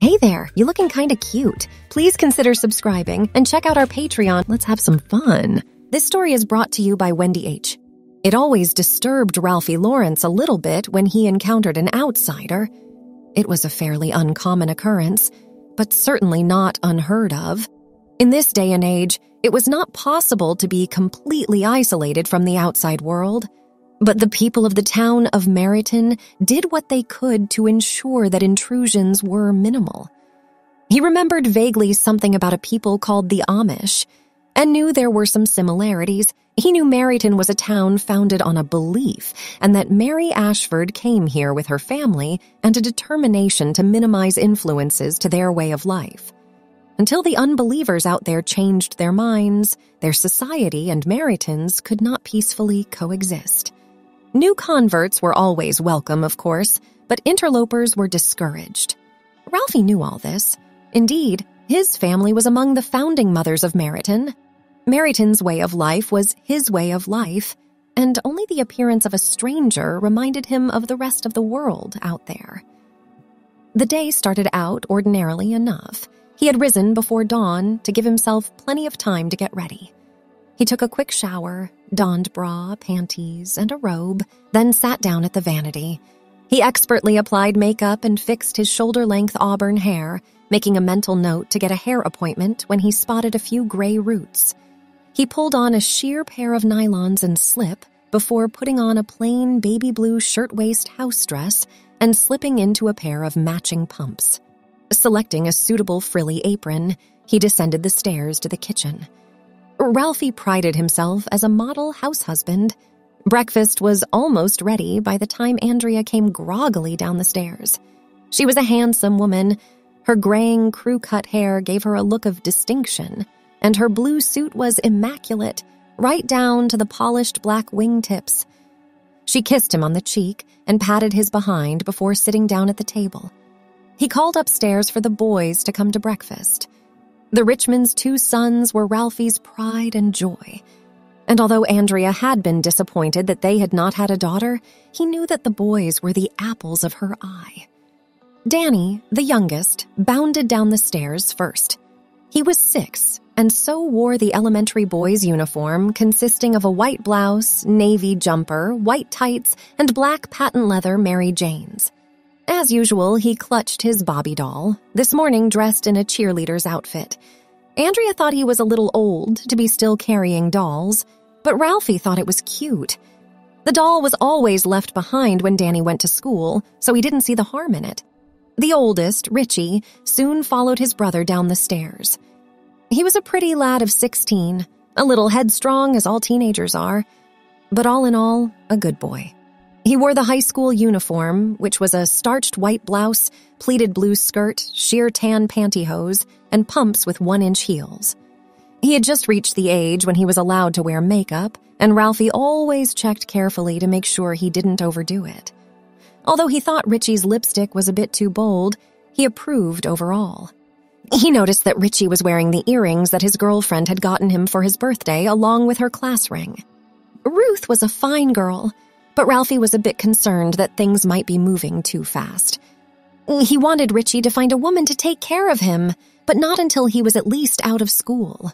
Hey there, you looking kinda cute. Please consider subscribing and check out our Patreon. Let's have some fun. This story is brought to you by WendyH. It always disturbed Ralphie Lawrence a little bit when he encountered an outsider. It was a fairly uncommon occurrence, but certainly not unheard of. In this day and age, it was not possible to be completely isolated from the outside world. But the people of the town of Meryton did what they could to ensure that intrusions were minimal. He remembered vaguely something about a people called the Amish, and knew there were some similarities. He knew Meryton was a town founded on a belief, and that Mary Ashford came here with her family and a determination to minimize influences to their way of life. Until the unbelievers out there changed their minds, their society and Meryton's could not peacefully coexist. New converts were always welcome, of course, but interlopers were discouraged. Ralphie knew all this. Indeed, his family was among the founding mothers of Meryton. Meryton's way of life was his way of life, and only the appearance of a stranger reminded him of the rest of the world out there. The day started out ordinarily enough. He had risen before dawn to give himself plenty of time to get ready. He took a quick shower, donned bra, panties, and a robe, then sat down at the vanity. He expertly applied makeup and fixed his shoulder-length auburn hair, making a mental note to get a hair appointment when he spotted a few gray roots. He pulled on a sheer pair of nylons and slip before putting on a plain baby blue shirtwaist house dress and slipping into a pair of matching pumps. Selecting a suitable frilly apron, he descended the stairs to the kitchen. Ralphie prided himself as a model house husband. Breakfast was almost ready by the time Andrea came groggily down the stairs. She was a handsome woman. Her graying, crew-cut hair gave her a look of distinction, and her blue suit was immaculate, right down to the polished black wingtips. She kissed him on the cheek and patted his behind before sitting down at the table. He called upstairs for the boys to come to breakfast. The Richmonds' two sons were Ralphie's pride and joy. And although Andrea had been disappointed that they had not had a daughter, he knew that the boys were the apples of her eye. Danny, the youngest, bounded down the stairs first. He was 6, and so wore the elementary boys' uniform consisting of a white blouse, navy jumper, white tights, and black patent leather Mary Janes. As usual, he clutched his Bobby doll, this morning dressed in a cheerleader's outfit. Andrea thought he was a little old to be still carrying dolls, but Ralphie thought it was cute. The doll was always left behind when Danny went to school, so he didn't see the harm in it. The oldest, Richie, soon followed his brother down the stairs. He was a pretty lad of 16, a little headstrong as all teenagers are, but all in all, a good boy. He wore the high school uniform, which was a starched white blouse, pleated blue skirt, sheer tan pantyhose, and pumps with 1-inch heels. He had just reached the age when he was allowed to wear makeup, and Ralphie always checked carefully to make sure he didn't overdo it. Although he thought Richie's lipstick was a bit too bold, he approved overall. He noticed that Richie was wearing the earrings that his girlfriend had gotten him for his birthday along with her class ring. Ruth was a fine girl, but Ralphie was a bit concerned that things might be moving too fast. He wanted Richie to find a woman to take care of him, but not until he was at least out of school.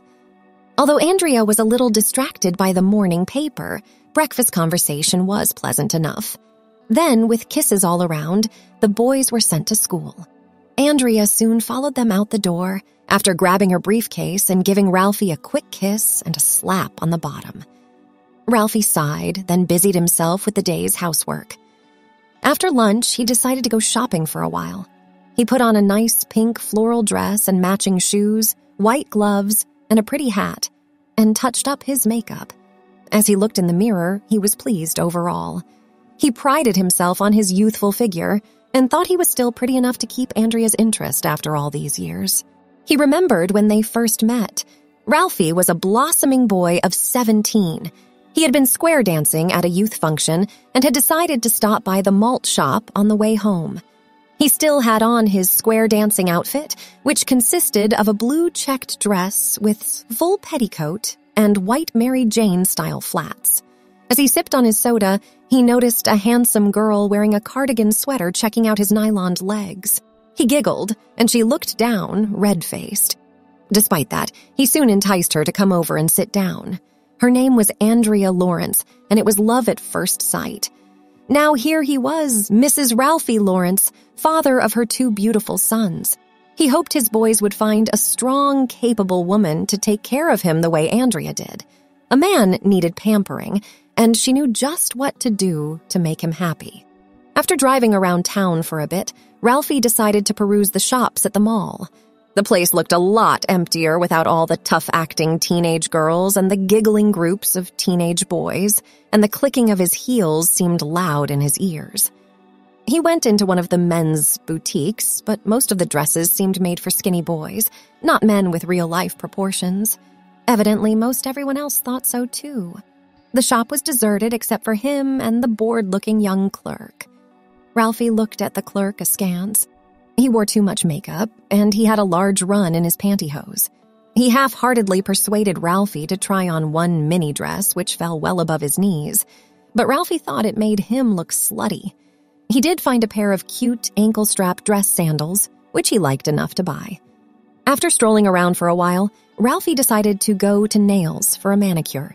Although Andrea was a little distracted by the morning paper, breakfast conversation was pleasant enough. Then, with kisses all around, the boys were sent to school. Andrea soon followed them out the door, after grabbing her briefcase and giving Ralphie a quick kiss and a slap on the bottom. Ralphie sighed, then busied himself with the day's housework. After lunch, he decided to go shopping for a while. He put on a nice pink floral dress and matching shoes, white gloves, and a pretty hat, and touched up his makeup. As he looked in the mirror, he was pleased overall. He prided himself on his youthful figure and thought he was still pretty enough to keep Andrea's interest after all these years. He remembered when they first met. Ralphie was a blossoming boy of 17. He had been square dancing at a youth function and had decided to stop by the malt shop on the way home. He still had on his square dancing outfit, which consisted of a blue checked dress with full petticoat and white Mary Jane-style flats. As he sipped on his soda, he noticed a handsome girl wearing a cardigan sweater checking out his nyloned legs. He giggled, and she looked down, red-faced. Despite that, he soon enticed her to come over and sit down. Her name was Andrea Lawrence, and it was love at first sight. Now here he was, Mrs. Ralphie Lawrence, father of her 2 beautiful sons. He hoped his boys would find a strong, capable woman to take care of him the way Andrea did. A man needed pampering, and she knew just what to do to make him happy. After driving around town for a bit, Ralphie decided to peruse the shops at the mall. The place looked a lot emptier without all the tough-acting teenage girls and the giggling groups of teenage boys, and the clicking of his heels seemed loud in his ears. He went into one of the men's boutiques, but most of the dresses seemed made for skinny boys, not men with real-life proportions. Evidently, most everyone else thought so too. The shop was deserted except for him and the bored-looking young clerk. Ralphie looked at the clerk askance. He wore too much makeup, and he had a large run in his pantyhose. He half-heartedly persuaded Ralphie to try on one mini dress which fell well above his knees, but Ralphie thought it made him look slutty. He did find a pair of cute ankle-strap dress sandals, which he liked enough to buy. After strolling around for a while, Ralphie decided to go to Nails for a manicure.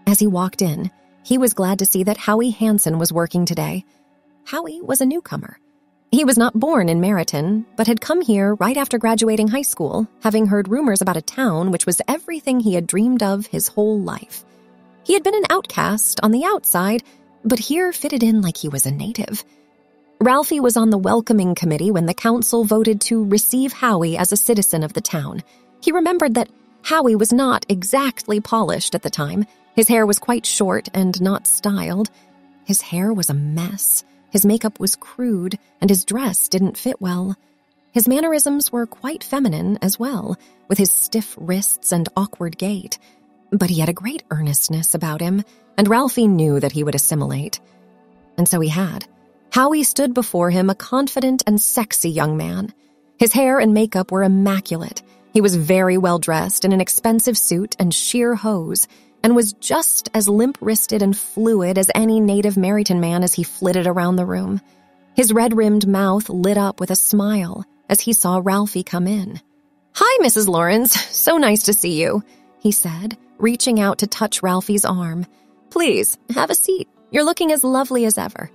As he walked in, he was glad to see that Howie Hansen was working today. Howie was a newcomer. He was not born in Meriton, but had come here right after graduating high school, having heard rumors about a town which was everything he had dreamed of his whole life. He had been an outcast on the outside, but here fitted in like he was a native. Ralphie was on the welcoming committee when the council voted to receive Howie as a citizen of the town. He remembered that Howie was not exactly polished at the time. His hair was quite short and not styled. His hair was a mess. His makeup was crude, and his dress didn't fit well. His mannerisms were quite feminine as well, with his stiff wrists and awkward gait. But he had a great earnestness about him, and Ralphie knew that he would assimilate. And so he had. Howie stood before him a confident and sexy young man. His hair and makeup were immaculate. He was very well dressed in an expensive suit and sheer hose, and was just as limp-wristed and fluid as any native Meriton man as he flitted around the room. His red-rimmed mouth lit up with a smile as he saw Ralphie come in. "Hi, Mrs. Lawrence. So nice to see you," he said, reaching out to touch Ralphie's arm. "Please, have a seat. You're looking as lovely as ever."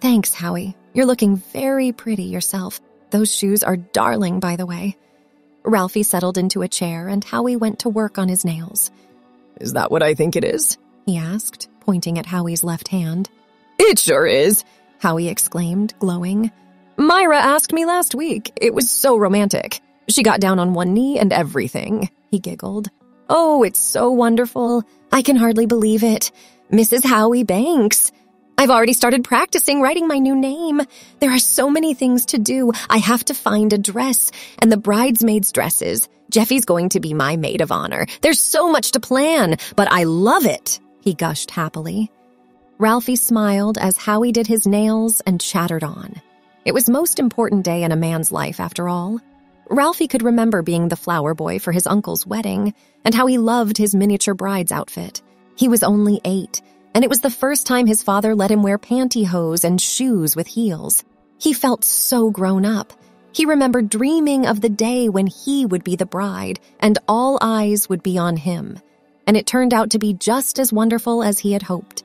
"Thanks, Howie. You're looking very pretty yourself. Those shoes are darling, by the way." Ralphie settled into a chair, and Howie went to work on his nails. "Is that what I think it is?" he asked, pointing at Howie's left hand. "It sure is," Howie exclaimed, glowing. "Myra asked me last week. It was so romantic. She got down on one knee and everything," he giggled. "Oh, it's so wonderful. I can hardly believe it. Mrs. Howie Banks. I've already started practicing writing my new name. There are so many things to do. I have to find a dress and the bridesmaids' dresses. Jeffy's going to be my maid of honor. There's so much to plan, but I love it," he gushed happily. Ralphie smiled as Howie did his nails and chattered on. It was the most important day in a man's life, after all. Ralphie could remember being the flower boy for his uncle's wedding and how he loved his miniature bride's outfit. He was only 8, and it was the first time his father let him wear pantyhose and shoes with heels. He felt so grown up. He remembered dreaming of the day when he would be the bride and all eyes would be on him. And it turned out to be just as wonderful as he had hoped.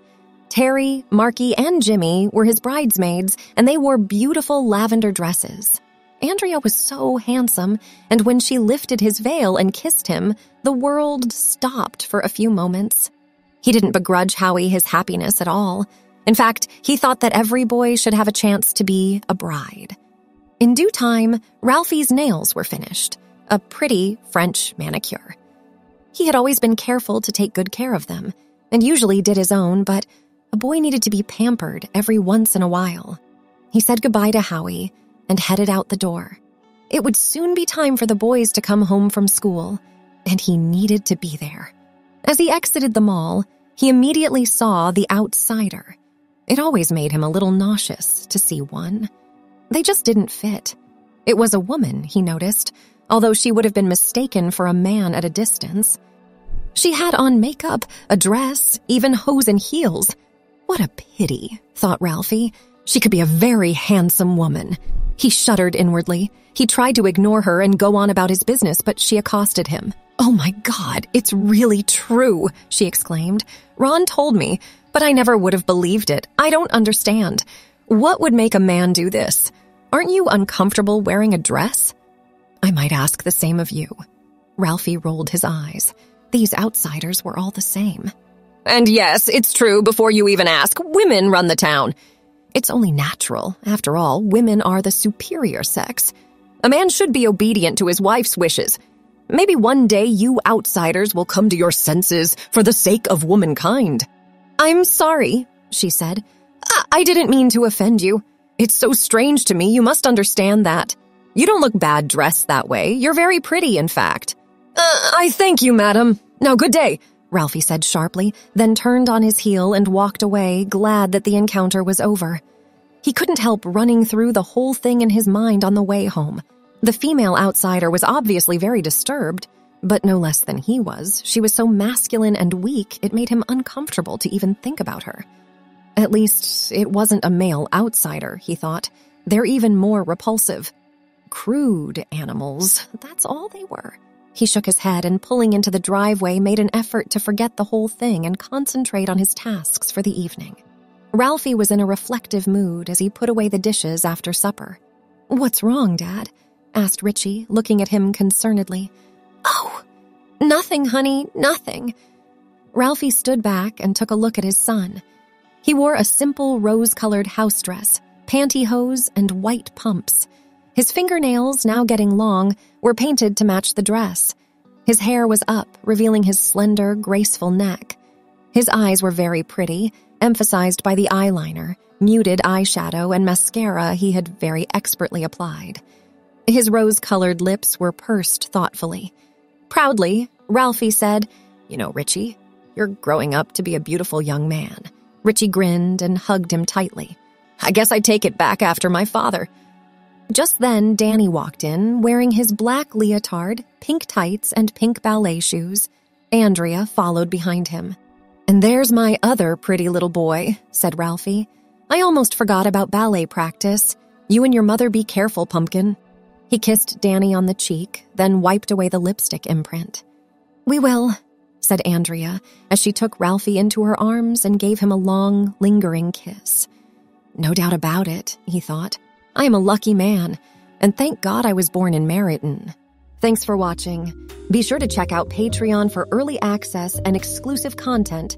Terry, Marky, and Jimmy were his bridesmaids, and they wore beautiful lavender dresses. Andrea was so handsome, and when she lifted his veil and kissed him, the world stopped for a few moments. He didn't begrudge Howie his happiness at all. In fact, he thought that every boy should have a chance to be a bride. In due time, Ralphie's nails were finished, a pretty French manicure. He had always been careful to take good care of them, and usually did his own, but a boy needed to be pampered every once in a while. He said goodbye to Howie and headed out the door. It would soon be time for the boys to come home from school, and he needed to be there. As he exited the mall, he immediately saw the outsider. It always made him a little nauseous to see one. They just didn't fit. It was a woman, he noticed, although she would have been mistaken for a man at a distance. She had on makeup, a dress, even hose and heels. What a pity, thought Ralphie. She could be a very handsome woman. He shuddered inwardly. He tried to ignore her and go on about his business, but she accosted him. "Oh my God, it's really true," she exclaimed. "Ron told me, but I never would have believed it. I don't understand. What would make a man do this? Aren't you uncomfortable wearing a dress?" "I might ask the same of you." Ralphie rolled his eyes. These outsiders were all the same. "And yes, it's true before you even ask. Women run the town." "It's only natural. After all, women are the superior sex. A man should be obedient to his wife's wishes. Maybe one day you outsiders will come to your senses for the sake of womankind." "I'm sorry," she said. I didn't mean to offend you. It's so strange to me, you must understand that. You don't look bad dressed that way. You're very pretty, in fact." I thank you, madam. Now, good day," Ralphie said sharply, then turned on his heel and walked away, glad that the encounter was over. He couldn't help running through the whole thing in his mind on the way home. The female outsider was obviously very disturbed, but no less than he was. She was so masculine and weak, it made him uncomfortable to even think about her. At least, it wasn't a male outsider, he thought. They're even more repulsive. Crude animals, that's all they were. He shook his head and, pulling into the driveway, made an effort to forget the whole thing and concentrate on his tasks for the evening. Ralphie was in a reflective mood as he put away the dishes after supper. "What's wrong, Dad?" asked Richie, looking at him concernedly. "Oh, nothing, honey, nothing." Ralphie stood back and took a look at his son. He wore a simple rose-colored house dress, pantyhose, and white pumps. His fingernails, now getting long, were painted to match the dress. His hair was up, revealing his slender, graceful neck. His eyes were very pretty, emphasized by the eyeliner, muted eyeshadow, and mascara he had very expertly applied. His rose-colored lips were pursed thoughtfully. Proudly, Ralphie said, "You know, Richie, you're growing up to be a beautiful young man." Richie grinned and hugged him tightly. "I guess I take it back after my father." Just then, Danny walked in, wearing his black leotard, pink tights, and pink ballet shoes. Andrea followed behind him. "And there's my other pretty little boy," said Ralphie. "I almost forgot about ballet practice. You and your mother be careful, Pumpkin." He kissed Danny on the cheek, then wiped away the lipstick imprint. "We will," said Andrea, as she took Ralphie into her arms and gave him a long, lingering kiss. No doubt about it, he thought. I am a lucky man, and thank God I was born in Meriton. Thanks for watching. Be sure to check out Patreon for early access and exclusive content.